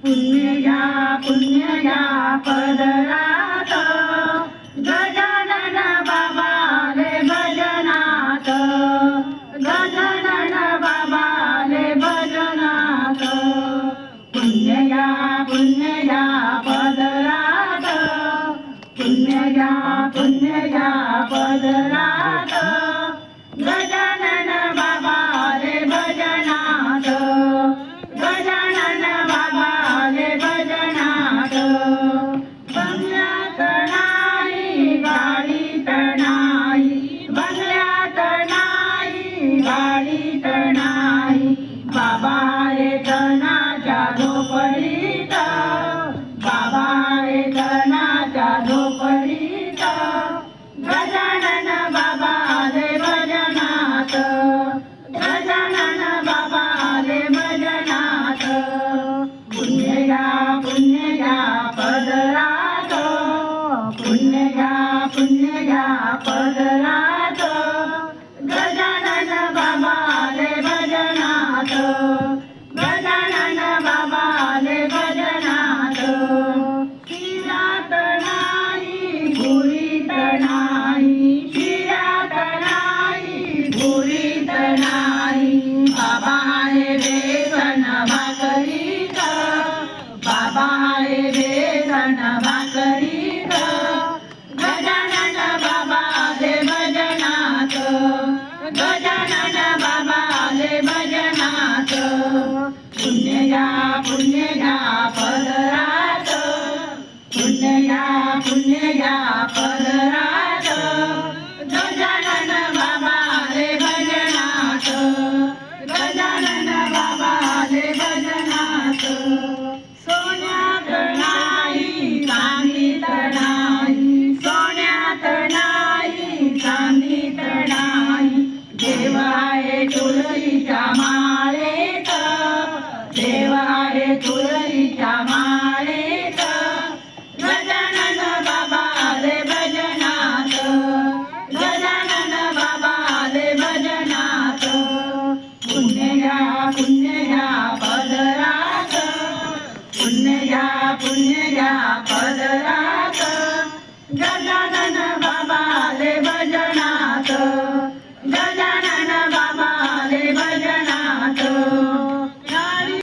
पुण्य घ्या पदरात गजानन बाबाले भजनात गजानन बाबाले भजनात पुण्य घ्या पदरात पुण्य घ्या पदरात गजानन बाबाले भजनात गजानन बाबाले भजनात बंगल्यात नाही गाडीत नाही बंगल्यात नाही गाडीत नाही बाबा रे तनाच्या झोपडीत बाबा रे तनाच्या झोपडीत गजानन बाबाले भजनात गजानन बाबाले भजनात पुण्य घ्या पदरात पुण्य घ्या पदरात गजानन बाबाले भजनात गजानन बाबाले भजनात शिरात नाही भुरीत नाही शिरात नाही भुरीत नाही बाबा रे बेसन भाकरीत बाबा रे बेसन भाकरीत गजानन बाबाले भजनात गजानन बाबाले भजनात पुण्य घ्या पदरात पुण्य घ्या पदरात